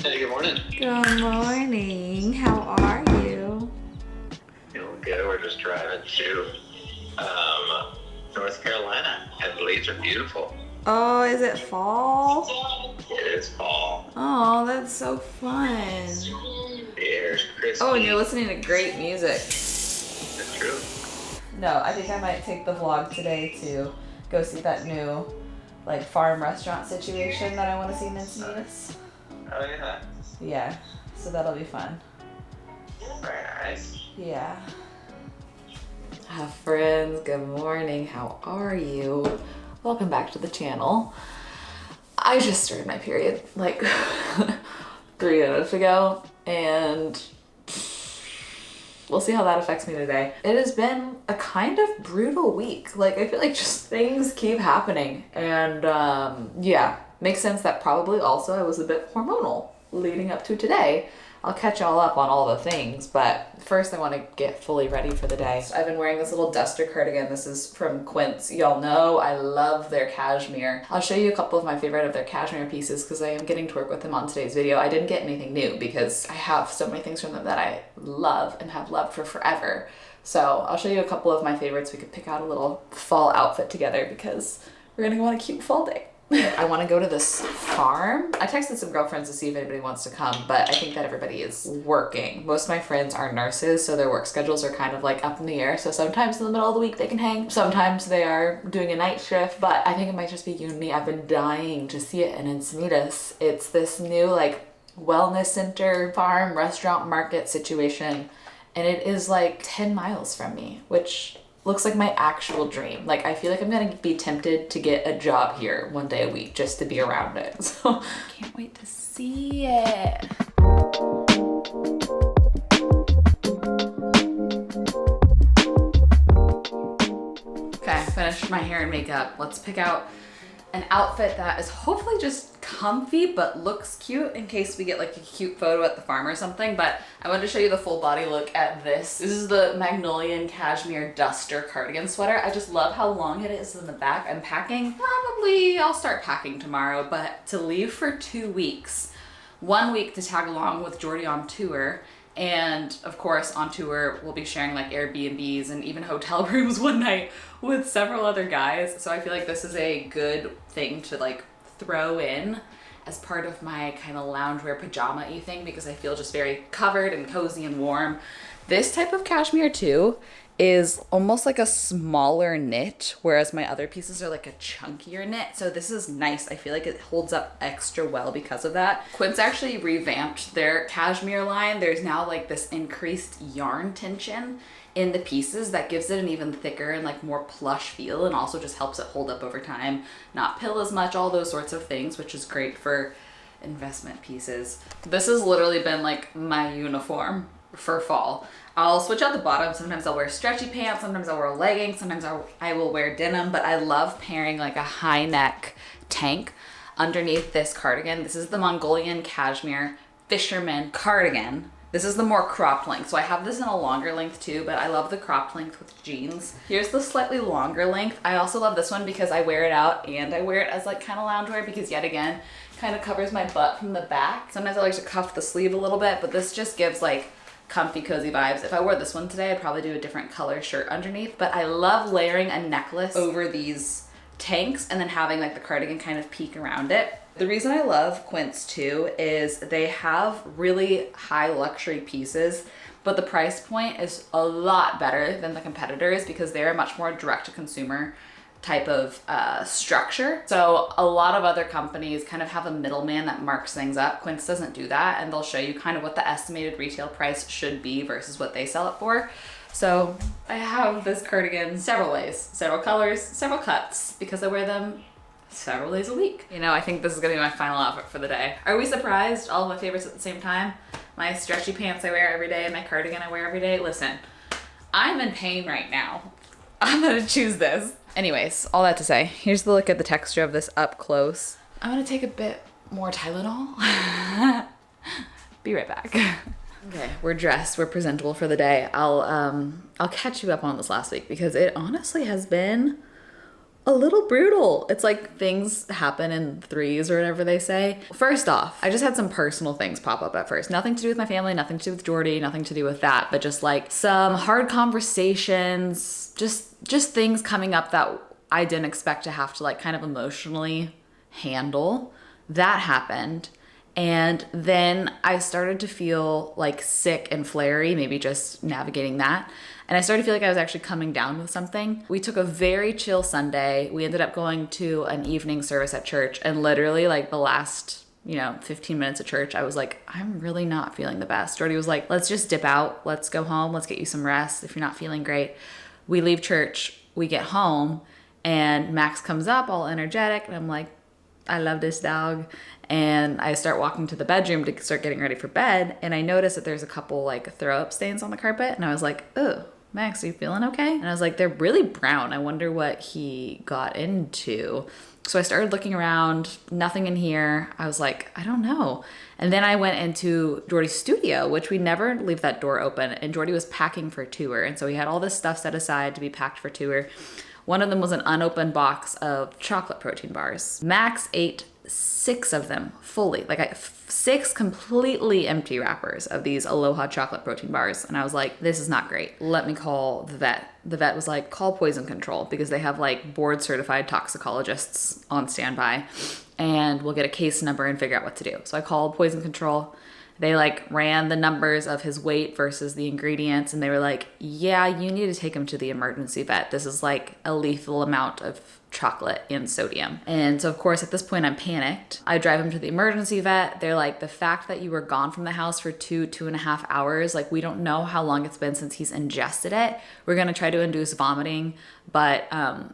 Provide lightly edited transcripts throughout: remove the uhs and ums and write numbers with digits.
Hey, good morning. Good morning. How are you? Feeling good. We're just driving to North Carolina, and the leaves are beautiful. Oh, is it fall? It is fall. Oh, that's so fun. The air's Oh, and you're crispy. listening to great music. It's true. No, I think I might take the vlog today to go see that new farm restaurant situation that I want to see in Encinitas. Oh, yeah. Yeah, so that'll be fun. Very nice. Yeah. Hi friends, good morning. How are you? Welcome back to the channel. I just started my period like 3 minutes ago, and we'll see how that affects me today. It has been a kind of brutal week. I feel like just things keep happening, and yeah, makes sense that probably also I was a bit hormonal leading up to today. I'll catch y'all up on all the things, but first I want to get fully ready for the day. I've been wearing this little duster cardigan. This is from Quince. Y'all know I love their cashmere. I'll show you a couple of my favorite of their cashmere pieces because I am getting to work with them on today's video. I didn't get anything new because I have so many things from them that I love and have loved for forever. So I'll show you a couple of my favorites. We could pick out a little fall outfit together because we're gonna go on a cute fall day. I want to go to this farm. I texted some girlfriends to see if anybody wants to come, but I think that everybody is working. Most of my friends are nurses, so their work schedules are kind of up in the air. So sometimes in the middle of the week they can hang. Sometimes they are doing a night shift, but I think it might just be you and me. I've been dying to see it in Encinitas. It's this new wellness center, farm, restaurant, market situation. And it is 10 miles from me, which looks like my actual dream. I feel like I'm gonna be tempted to get a job here one day a week just to be around it. So I can't wait to see it. Okay, I finished my hair and makeup. Let's pick out an outfit that is hopefully just comfy but looks cute in case we get a cute photo at the farm or something. But I wanted to show you the full body look at this. This is the Magnolian Cashmere Duster cardigan sweater. I just love how long it is in the back. I'm packing. Probably I'll start packing tomorrow, but to leave for 2 weeks. 1 week to tag along with Jordy on tour. And of course, on tour, we'll be sharing Airbnbs and even hotel rooms one night with several other guys. So I feel like this is a good thing to throw in as part of my kind of loungewear pajama-y thing because I feel just very covered and cozy and warm. This type of cashmere too is almost like a smaller knit, whereas my other pieces are a chunkier knit. So this is nice. I feel like it holds up extra well because of that. Quince actually revamped their cashmere line. There's now this increased yarn tension in the pieces that gives it an even thicker and more plush feel, and also just helps it hold up over time, not pill as much, all those sorts of things, which is great for investment pieces. This has literally been my uniform for fall. I'll switch out the bottom. Sometimes I'll wear stretchy pants, sometimes I'll wear leggings, sometimes I will wear denim, but I love pairing a high neck tank underneath this cardigan. This is the Mongolian Cashmere Fisherman Cardigan. This is the more cropped length. So I have this in a longer length too, but I love the cropped length with jeans. Here's the slightly longer length. I also love this one because I wear it out and I wear it as kind of loungewear because yet again, kind of covers my butt from the back. Sometimes I like to cuff the sleeve a little bit, but this just gives comfy, cozy vibes. If I wore this one today, I'd probably do a different color shirt underneath, but I love layering a necklace over these tanks and then having the cardigan kind of peek around it. The reason I love Quince too is they have really high luxury pieces, but the price point is a lot better than the competitors because they're much more direct to consumer type of structure. So a lot of other companies kind of have a middleman that marks things up. Quince doesn't do that, and they'll show you kind of what the estimated retail price should be versus what they sell it for. So I have this cardigan several ways, several colors, several cuts, because I wear them several days a week. I think this is gonna be my final outfit for the day. Are we surprised? All of my favorites at the same time. My stretchy pants I wear every day, my cardigan I wear every day. Listen, I'm in pain right now. I'm gonna choose this. Anyways, all that to say, here's the look at the texture of this up close. I'm gonna take a bit more Tylenol. Be right back. Okay, we're dressed, we're presentable for the day. I'll catch you up on this last week because it honestly has been a little brutal. It's like things happen in threes or whatever they say. First off, I just had some personal things pop up at first. Nothing to do with my family, nothing to do with Jordy, nothing to do with that, but just like some hard conversations, just things coming up that I didn't expect to have to like kind of emotionally handle. That happened. And then I started to feel like sick and flary, maybe just navigating that. And I started to feel like I was actually coming down with something. We took a very chill Sunday. We ended up going to an evening service at church. And literally like the last, 15 minutes of church, I was like, I'm really not feeling the best. Jordy was like, let's just dip out. Let's go home. Let's get you some rest if you're not feeling great. We leave church. We get home. And Max comes up all energetic. And I'm like, I love this dog. And I start walking to the bedroom to start getting ready for bed. And I notice that there's a couple like throw up stains on the carpet. And I was like, oh, Max, are you feeling okay? And I was like, they're really brown. I wonder what he got into. So I started looking around, nothing in here. I was like, I don't know. And then I went into Jordy's studio, which we never leave that door open. And Jordy was packing for tour. And so he had all this stuff set aside to be packed for tour. One of them was an unopened box of chocolate protein bars. Max ate 6 of them fully, 6 completely empty wrappers of these Aloha chocolate protein bars. And I was like, this is not great. Let me call the vet. The vet was like, call poison control because they have like board certified toxicologists on standby and we'll get a case number and figure out what to do. So I called poison control. They like ran the numbers of his weight versus the ingredients. And they were like, yeah, you need to take him to the emergency vet. This is like a lethal amount of chocolate and sodium. And so of course at this point I'm panicked. I drive him to the emergency vet. They're like, the fact that you were gone from the house for 2.5 hours, like we don't know how long it's been since he's ingested it. We're going to try to induce vomiting, but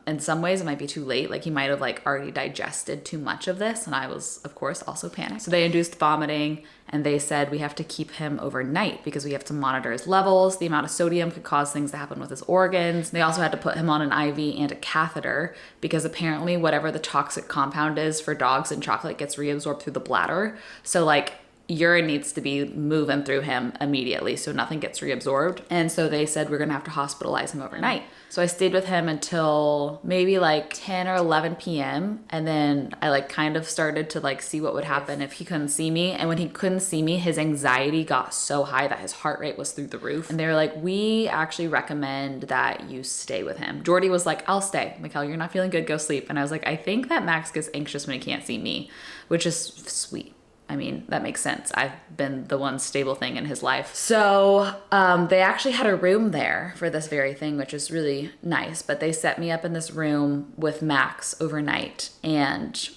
in some ways it might be too late. Like he might have like already digested too much of this. And I was of course also panicked. So they induced vomiting and they said we have to keep him overnight because we have to monitor his levels. The amount of sodium could cause things to happen with his organs. They also had to put him on an IV and a catheter because apparently whatever the toxic compound is for dogs in chocolate gets reabsorbed through the bladder. So like urine needs to be moving through him immediately so nothing gets reabsorbed. And so they said we're gonna have to hospitalize him overnight. So I stayed with him until maybe like 10 or 11 p.m. And then I like kind of started to like see what would happen if he couldn't see me. And when he couldn't see me, his anxiety got so high that his heart rate was through the roof. And they were like, we actually recommend that you stay with him. Jordy was like, I'll stay. Michel, you're not feeling good, go sleep. And I was like, I think that Max gets anxious when he can't see me, which is sweet. I mean, that makes sense. I've been the one stable thing in his life. So they actually had a room there for this very thing, which is really nice. But they set me up in this room with Max overnight. And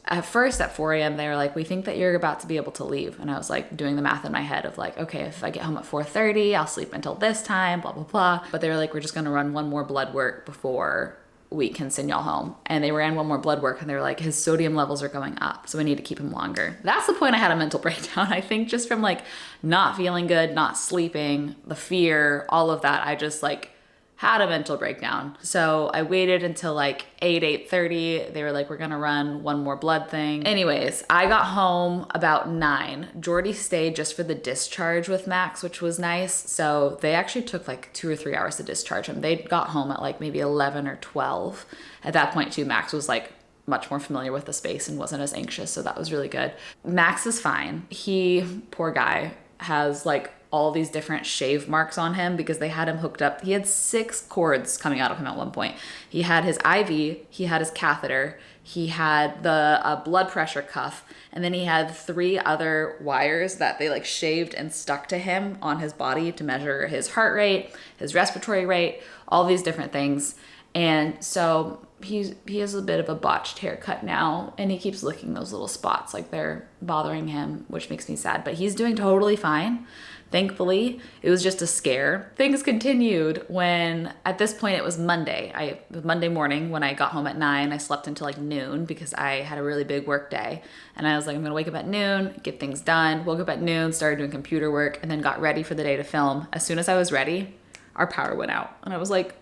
at first at 4 a.m., they were like, we think that you're about to be able to leave. And I was like doing the math in my head of like, okay, if I get home at 4:30, I'll sleep until this time, blah, blah, blah. But they were like, we're just going to run one more blood work before we can send y'all home. And they ran one more blood work and they were like, his sodium levels are going up, so we need to keep him longer. That's the point I had a mental breakdown. I think just from like not feeling good, not sleeping, the fear, all of that, I just like had a mental breakdown. So I waited until like 8:30. They were like, we're gonna run one more blood thing. Anyways, I got home about 9. Jordy stayed just for the discharge with Max, which was nice. So they actually took like 2 or 3 hours to discharge him. They got home at like maybe 11 or 12. At that point too, Max was like much more familiar with the space and wasn't as anxious. So that was really good. Max is fine. He, poor guy, has like all these different shave marks on him because they had him hooked up. He had 6 cords coming out of him at one point. He had his IV, he had his catheter, he had the blood pressure cuff, and then he had 3 other wires that they like shaved and stuck to him on his body to measure his heart rate, his respiratory rate, all these different things. And so he has a bit of a botched haircut now, and he keeps licking those little spots like they're bothering him, which makes me sad, but he's doing totally fine. Thankfully, it was just a scare. Things continued when, at this point, it was Monday. Monday morning when I got home at 9, I slept until like noon because I had a really big work day. And I was like, I'm gonna wake up at noon, get things done. Woke up at noon, started doing computer work, and then got ready for the day to film. As soon as I was ready, our power went out. And I was like,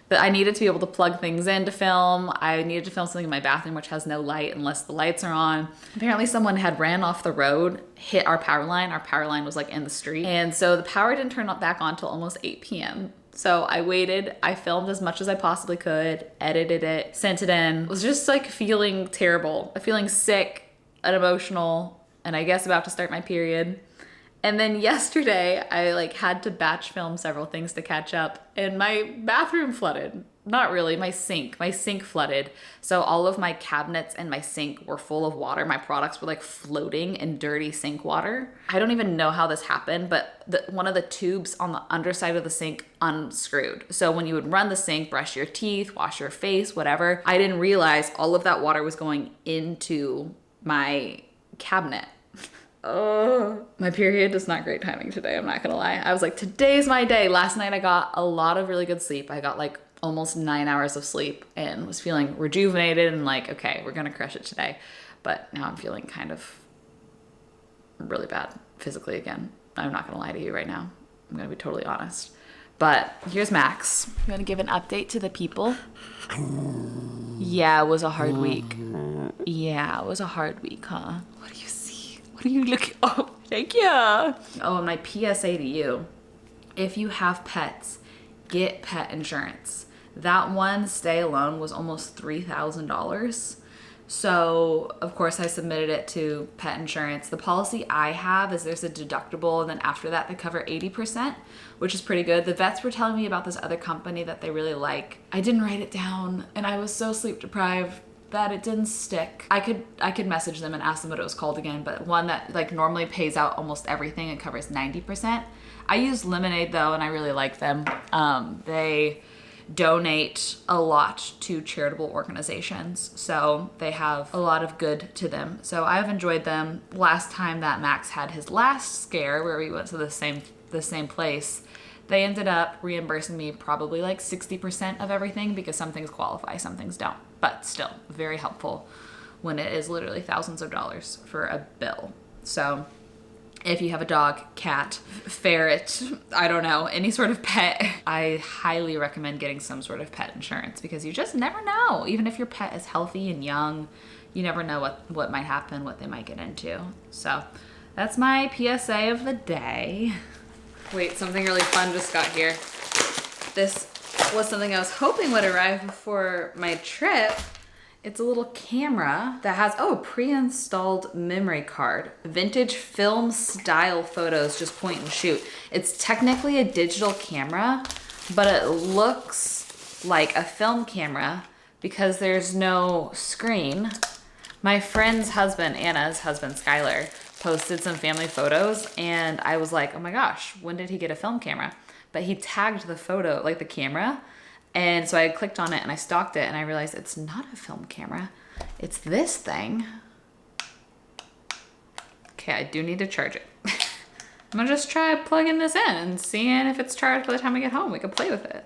but I needed to be able to plug things in to film. I needed to film something in my bathroom, which has no light unless the lights are on. Apparently someone had ran off the road, hit our power line. Our power line was like in the street. And so the power didn't turn back on till almost 8 p.m. So I waited, I filmed as much as I possibly could, edited it, sent it in. Was just like feeling terrible, feeling sick and emotional, and I guess about to start my period. And then yesterday I like had to batch film several things to catch up, and my bathroom flooded. Not really, my sink flooded. So all of my cabinets and my sink were full of water. My products were like floating in dirty sink water. I don't even know how this happened, but one of the tubes on the underside of the sink unscrewed. So when you would run the sink, brush your teeth, wash your face, whatever, I didn't realize all of that water was going into my cabinet. Oh, my period is not great timing today, I'm not gonna lie. I was like, today's my day. Last night I got a lot of really good sleep. I got like almost 9 hours of sleep and was feeling rejuvenated and like, okay, we're gonna crush it today. But now I'm feeling kind of really bad physically again. I'm not gonna lie to you right now. I'm gonna be totally honest. But here's Max. I'm gonna give an update to the people. Yeah, it was a hard week. Yeah, it was a hard week, huh? What do you see? What are you looking? Oh, thank you. Oh, and my PSA to you. If you have pets, get pet insurance. That one stay alone was almost $3,000. So, of course, I submitted it to pet insurance. The policy I have is there's a deductible, and then after that, they cover 80%, which is pretty good. The vets were telling me about this other company that they really like. I didn't write it down, and I was so sleep deprived that it didn't stick. I could message them and ask them what it was called again, but one that like normally pays out almost everything and covers 90%. I use Lemonade though, and I really like them. They donate a lot to charitable organizations, so they have a lot of good to them. So I've enjoyed them. Last time that Max had his last scare, where we went to the same place, they ended up reimbursing me probably like 60% of everything, because some things qualify, some things don't. But still, very helpful when it is literally thousands of dollars for a bill. So if you have a dog, cat, ferret, I don't know, any sort of pet, I highly recommend getting some sort of pet insurance, because you just never know. Even if your pet is healthy and young, you never know what might happen, what they might get into. So that's my PSA of the day. Wait, something really fun just got here. This was something I was hoping would arrive before my trip. It's a little camera that has, pre-installed memory card. Vintage film style photos, just point and shoot. It's technically a digital camera, but it looks like a film camera because there's no screen. My friend's husband, Anna's husband, Skylar, posted some family photos, and I was like, oh my gosh, when did he get a film camera? But he tagged the photo, like the camera, and so I clicked on it and I stalked it, and I realized it's not a film camera. It's this thing. Okay, I do need to charge it. I'm gonna just try plugging this in and seeing if it's charged by the time I get home. We can play with it.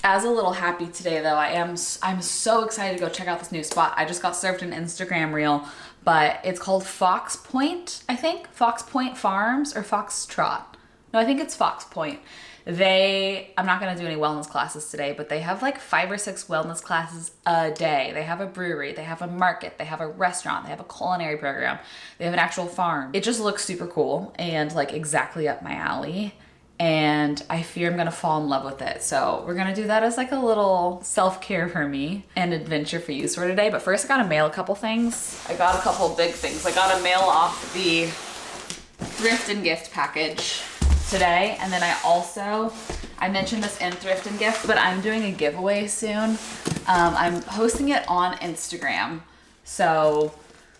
As a little happy today though, I'm so excited to go check out this new spot. I just got served an Instagram reel, but it's called Fox Point, I think. Fox Point Farms or Foxtrot. No, I think it's Fox Point. I'm not gonna do any wellness classes today, but they have like 5 or 6 wellness classes a day. They have a brewery, they have a market, they have a restaurant, they have a culinary program, they have an actual farm. It just looks super cool and like exactly up my alley. And I fear I'm gonna fall in love with it. So we're gonna do that as like a little self-care for me and adventure for you sort of day. But first I gotta mail a couple things. I got a couple big things. I gotta mail off the thrift and gift package today. And then I mentioned this in thrift and gift, but I'm doing a giveaway soon. I'm hosting it on Instagram. So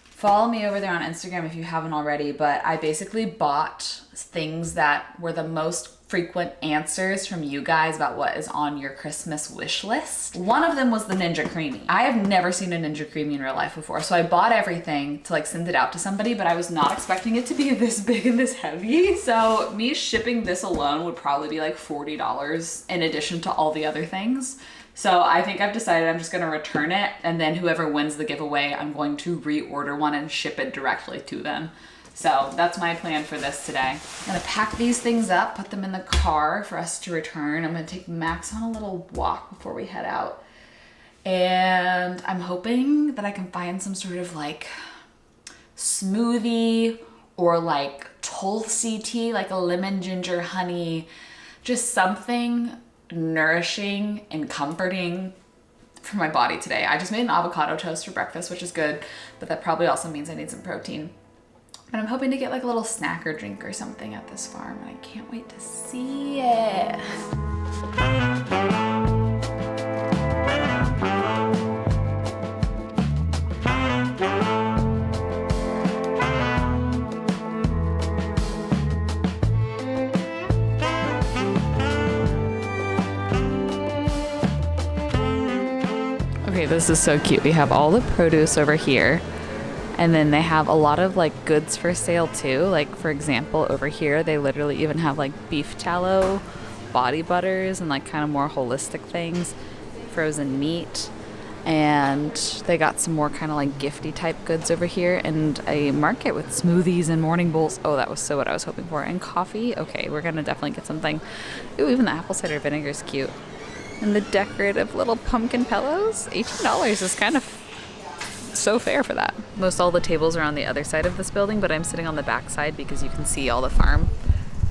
follow me over there on Instagram if you haven't already, but I basically bought things that were the most frequent answers from you guys about what is on your Christmas wish list. One of them was the Ninja Creamy. I have never seen a Ninja Creamy in real life before, so I bought everything to like send it out to somebody, but I was not expecting it to be this big and this heavy. So me shipping this alone would probably be like $40 in addition to all the other things. So I think I've decided I'm just gonna return it, and then whoever wins the giveaway, I'm going to reorder one and ship it directly to them. So that's my plan for this today. I'm gonna pack these things up, put them in the car for us to return. I'm gonna take Max on a little walk before we head out. And I'm hoping that I can find some sort of like smoothie or like tulsi tea, like a lemon ginger honey, just something nourishing and comforting for my body today. I just made an avocado toast for breakfast, which is good, but that probably also means I need some protein. And I'm hoping to get like a little snack or drink or something at this farm, and I can't wait to see it. Okay, this is so cute. We have all the produce over here, and then they have a lot of like goods for sale too. Like for example, over here they literally even have like beef tallow, body butters, and like kind of more holistic things, frozen meat, and they got some more kind of like gifty type goods over here, and a market with smoothies and morning bowls. Oh, that was so what I was hoping for. And coffee. Okay, we're gonna definitely get something. Ooh, even the apple cider vinegar is cute. And the decorative little pumpkin pillows, $18 is kind of so fair for that. Most all the tables are on the other side of this building, but I'm sitting on the back side because you can see all the farm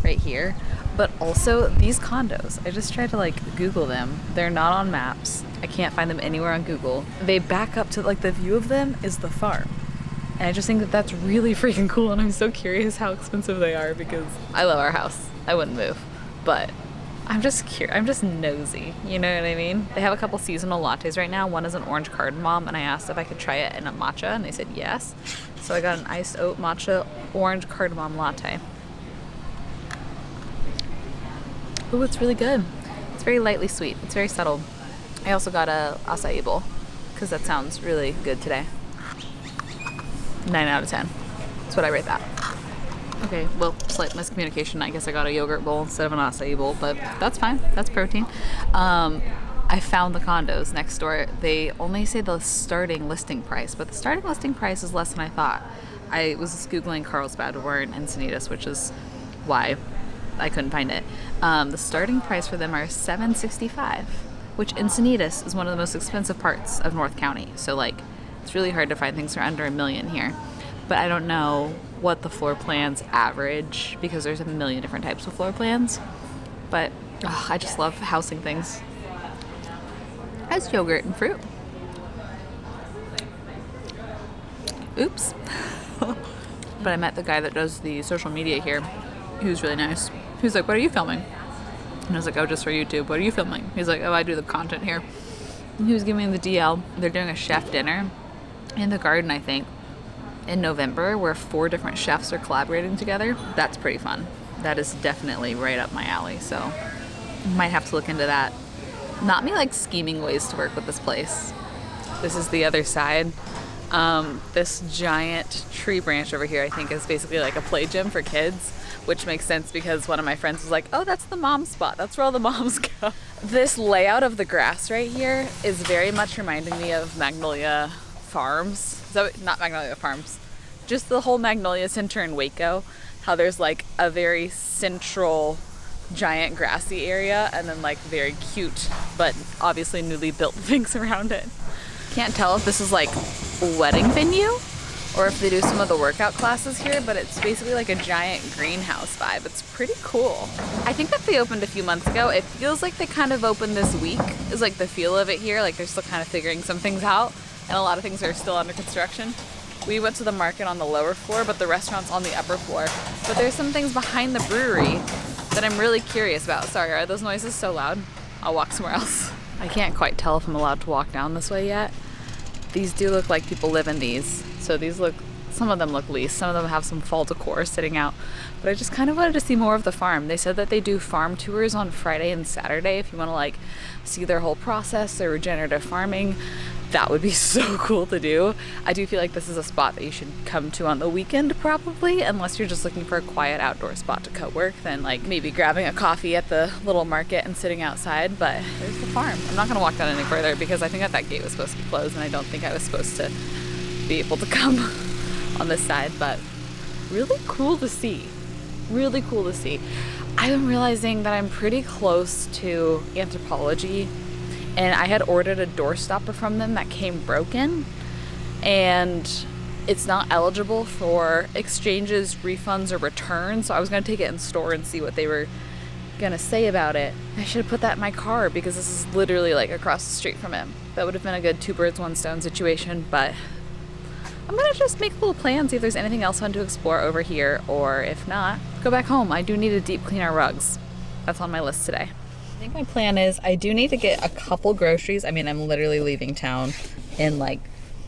right here. But also these condos, I just tried to like Google them. They're not on maps. I can't find them anywhere on Google. They back up to like the view of them is the farm. And I just think that that's really freaking cool, and I'm so curious how expensive they are because I love our house. I wouldn't move, but I'm just curious. I'm just nosy. You know what I mean? They have a couple seasonal lattes right now. One is an orange cardamom, and I asked if I could try it in a matcha, and they said yes. So I got an iced oat matcha orange cardamom latte. Ooh, it's really good. It's very lightly sweet. It's very subtle. I also got a acai bowl because that sounds really good today. 9 out of 10. That's what I rate that. Okay, well, slight miscommunication. I guess I got a yogurt bowl instead of an acai bowl, but that's fine. That's protein. I found the condos next door. They only say the starting listing price, but the starting listing price is less than I thought. I was just Googling Carlsbad or in Encinitas, which is why I couldn't find it. The starting price for them are $765, which Encinitas is one of the most expensive parts of North County. So, like, it's really hard to find things for under $1 million here. But I don't know what the floor plans average because there's a million different types of floor plans. But I just love housing things. Has yogurt and fruit. Oops. But I met the guy that does the social media here. He was really nice. He was like, "What are you filming?" And I was like, "Oh, just for YouTube. What are you filming?" He's like, "Oh, I do the content here." And he was giving me the DL. They're doing a chef dinner in the garden, I think, in November, where 4 different chefs are collaborating together. That's pretty fun. That is definitely right up my alley, so might have to look into that. Not me like scheming ways to work with this place. This is the other side. This giant tree branch over here, I think, is basically like a play gym for kids, which makes sense because one of my friends was like, "Oh, that's the mom spot. That's where all the moms go." This layout of the grass right here is very much reminding me of Magnolia Farms. So not Magnolia Farms, just the whole Magnolia Center in Waco. How there's like a very central giant grassy area and then like very cute but obviously newly built things around it. Can't tell if this is like a wedding venue or if they do some of the workout classes here, but it's basically like a giant greenhouse vibe. It's pretty cool. I think that they opened a few months ago. It feels like they kind of opened this week is like the feel of it here. Like they're still kind of figuring some things out and a lot of things are still under construction. We went to the market on the lower floor, but the restaurant's on the upper floor. But there's some things behind the brewery that I'm really curious about. Sorry, are those noises so loud? I'll walk somewhere else. I can't quite tell if I'm allowed to walk down this way yet. These do look like people live in these. So these look, some of them look leased. Some of them have some fall decor sitting out. But I just kind of wanted to see more of the farm. They said that they do farm tours on Friday and Saturday if you want to like see their whole process, their regenerative farming. That would be so cool to do. I do feel like this is a spot that you should come to on the weekend probably, unless you're just looking for a quiet outdoor spot to co-work, then like maybe grabbing a coffee at the little market and sitting outside. But there's the farm. I'm not gonna walk down any further because I think that gate was supposed to be closed and I don't think I was supposed to be able to come on this side, but really cool to see. Really cool to see. I'm realizing that I'm pretty close to Anthropology, and I had ordered a door stopper from them that came broken, and it's not eligible for exchanges, refunds, or returns. So I was going to take it in store and see what they were gonna say about it. I should have put that in my car because this is literally like across the street from him. That would have been a good 2 birds, 1 stone situation, but I'm gonna just make a little plan, see if there's anything else fun to explore over here, or if not, go back home. I do need to deep clean our rugs. That's on my list today. I think my plan is I do need to get a couple groceries. I mean, I'm literally leaving town in like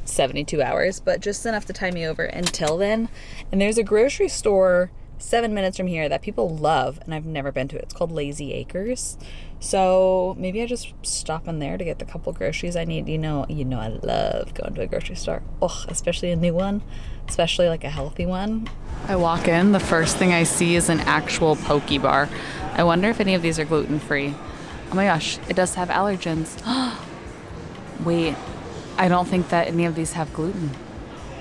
72 hours, but just enough to tie me over until then. And there's a grocery store 7 minutes from here that people love, and I've never been to it. It's called Lazy Acres. So maybe I just stop in there to get the couple groceries I need. You know, I love going to a grocery store. Oh, especially a new one, especially like a healthy one. I walk in, the first thing I see is an actual poke bar. I wonder if any of these are gluten-free. Oh my gosh, it does have allergens. Wait, I don't think that any of these have gluten.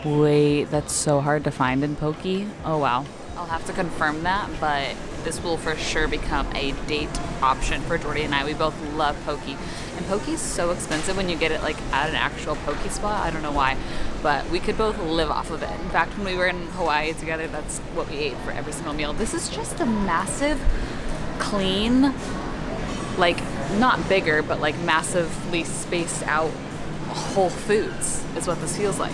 Wait, that's so hard to find in poke. Oh wow. I'll have to confirm that, but this will for sure become a date option for Jordy and I. We both love poke. And poke is so expensive when you get it like at an actual poke spot. I don't know why, but we could both live off of it. In fact, when we were in Hawaii together, that's what we ate for every single meal. This is just a massive, clean, like not bigger, but like massively spaced out Whole Foods is what this feels like.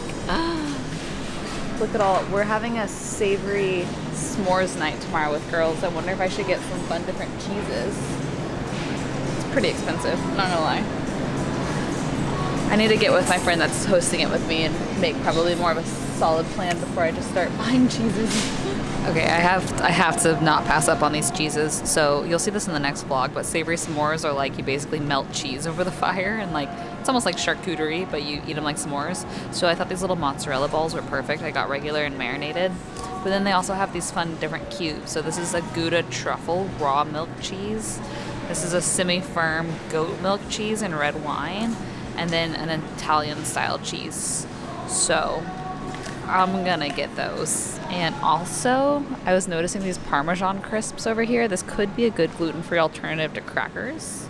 Look at all, we're having a savory s'mores night tomorrow with girls. I wonder if I should get some fun different cheeses. It's pretty expensive, I'm not gonna lie. I need to get with my friend that's hosting it with me and make probably more of a solid plan before I just start buying cheeses. Okay, I have to not pass up on these cheeses. So you'll see this in the next vlog, but savory s'mores are like you basically melt cheese over the fire and like it's almost like charcuterie, but you eat them like s'mores. So I thought these little mozzarella balls were perfect. I got regular and marinated. But then they also have these fun different cubes. So this is a Gouda truffle raw milk cheese. This is a semi-firm goat milk cheese and red wine. And then an Italian style cheese. So I'm gonna get those. And also, I was noticing these Parmesan crisps over here. This could be a good gluten-free alternative to crackers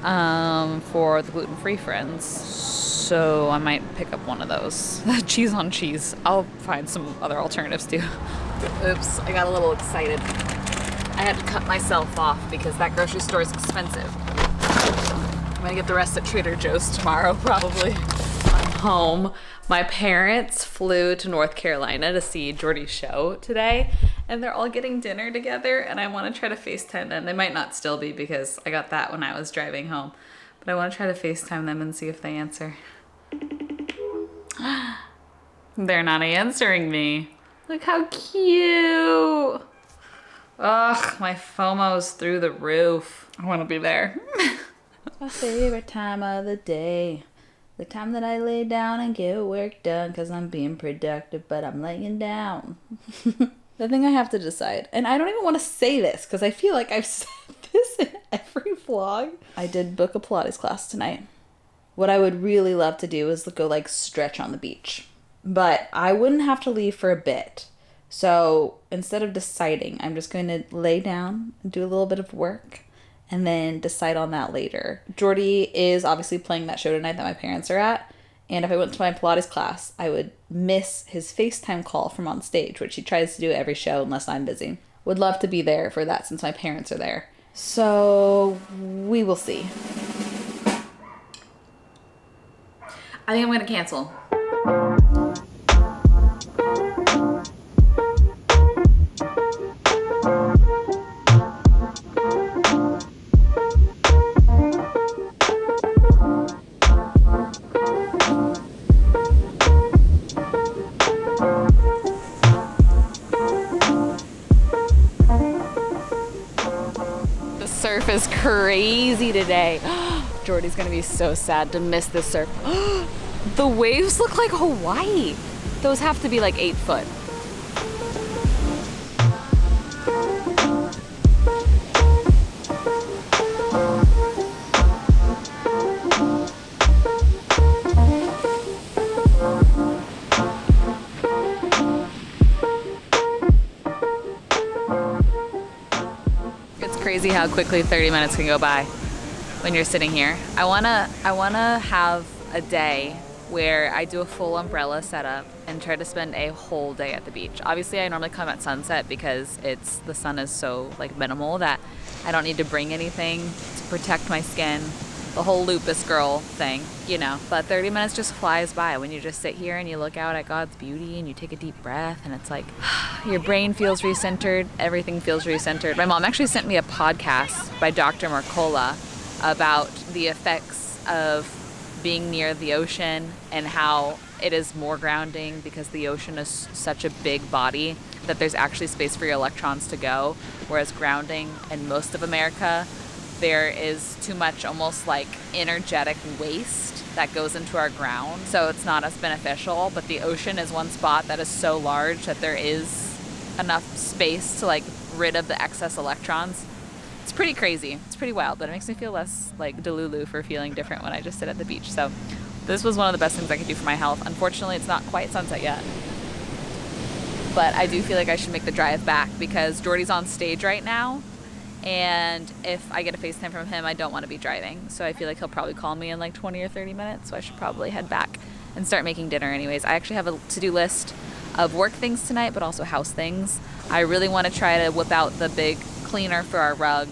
for the gluten-free friends. So I might pick up one of those. Cheese on cheese. I'll find some other alternatives too. Oops, I got a little excited. I had to cut myself off because that grocery store is expensive. I'm gonna get the rest at Trader Joe's tomorrow, probably. I'm home. My parents flew to North Carolina to see Jordy's show today, and they're all getting dinner together, and I want to try to FaceTime them. They might not still be because I got that when I was driving home, but I want to try to FaceTime them and see if they answer. They're not answering me. Look how cute. Ugh, my FOMO's through the roof. I want to be there. My favorite time of the day. The time that I lay down and get work done because I'm being productive, but I'm laying down. The thing I have to decide, and I don't even want to say this because I feel like I've said this in every vlog. I did book a Pilates class tonight. What I would really love to do is go like stretch on the beach, but I wouldn't have to leave for a bit. So instead of deciding, I'm just going to lay down and do a little bit of work and then decide on that later. Jordy is obviously playing that show tonight that my parents are at. And if I went to my Pilates class, I would miss his FaceTime call from on stage, which he tries to do at every show unless I'm busy. Would love to be there for that since my parents are there. So we will see. I think I'm gonna cancel. Surf is crazy today. Jordy's gonna be so sad to miss this surf. The waves look like Hawaii. Those have to be like 8 foot. Crazy how quickly 30 minutes can go by when you're sitting here. I wanna have a day where I do a full umbrella setup and try to spend a whole day at the beach. Obviously, I normally come at sunset because the sun is so like minimal that I don't need to bring anything to protect my skin. The whole lupus girl thing, you know. But 30 minutes just flies by when you just sit here and you look out at God's beauty and you take a deep breath and it's like your brain feels recentered, everything feels recentered. My mom actually sent me a podcast by Dr. Mercola about the effects of being near the ocean and how it is more grounding because the ocean is such a big body that there's actually space for your electrons to go, whereas grounding in most of America, there is too much almost like energetic waste that goes into our ground, so it's not as beneficial. But the ocean is one spot that is so large that there is enough space to like rid of the excess electrons. It's pretty crazy. It's pretty wild, but it makes me feel less like Delulu for feeling different when I just sit at the beach. So this was one of the best things I could do for my health. Unfortunately, it's not quite sunset yet, but I do feel like I should make the drive back because Jordy's on stage right now. And if I get a FaceTime from him, I don't want to be driving. So I feel like he'll probably call me in like 20 or 30 minutes. So I should probably head back and start making dinner anyways. I actually have a to-do list of work things tonight, but also house things. I really want to try to whip out the big cleaner for our rug,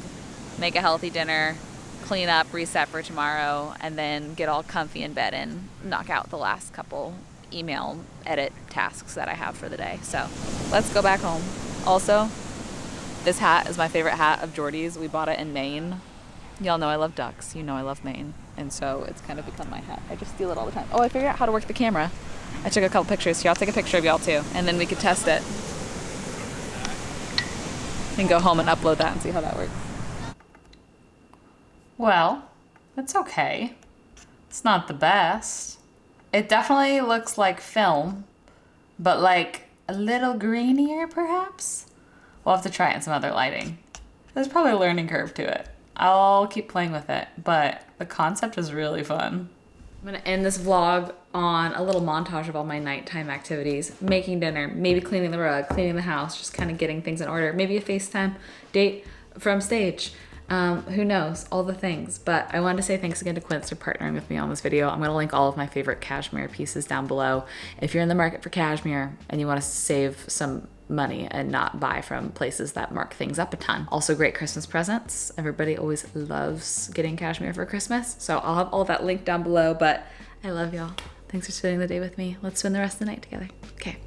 make a healthy dinner, clean up, reset for tomorrow, and then get all comfy in bed and knock out the last couple email edit tasks that I have for the day. So let's go back home. Also, this hat is my favorite hat of Jordy's. We bought it in Maine. Y'all know I love ducks. You know I love Maine. And so it's kind of become my hat. I just steal it all the time. Oh, I figured out how to work the camera. I took a couple pictures. So y'all take a picture of y'all too. And then we could test it. And go home and upload that and see how that works. Well, it's okay. It's not the best. It definitely looks like film, but like a little grainier perhaps. We'll have to try it in some other lighting. There's probably a learning curve to it. I'll keep playing with it, but the concept is really fun. I'm gonna end this vlog on a little montage of all my nighttime activities. Making dinner, maybe cleaning the rug, cleaning the house, just kind of getting things in order. Maybe a FaceTime date from stage. Who knows, all the things. But I wanted to say thanks again to Quince for partnering with me on this video. I'm gonna link all of my favorite cashmere pieces down below. If you're in the market for cashmere and you wanna save some money and not buy from places that mark things up a ton. Also great Christmas presents. Everybody always loves getting cashmere for Christmas. So I'll have all that linked down below, but I love y'all. Thanks for spending the day with me. Let's spend the rest of the night together. Okay.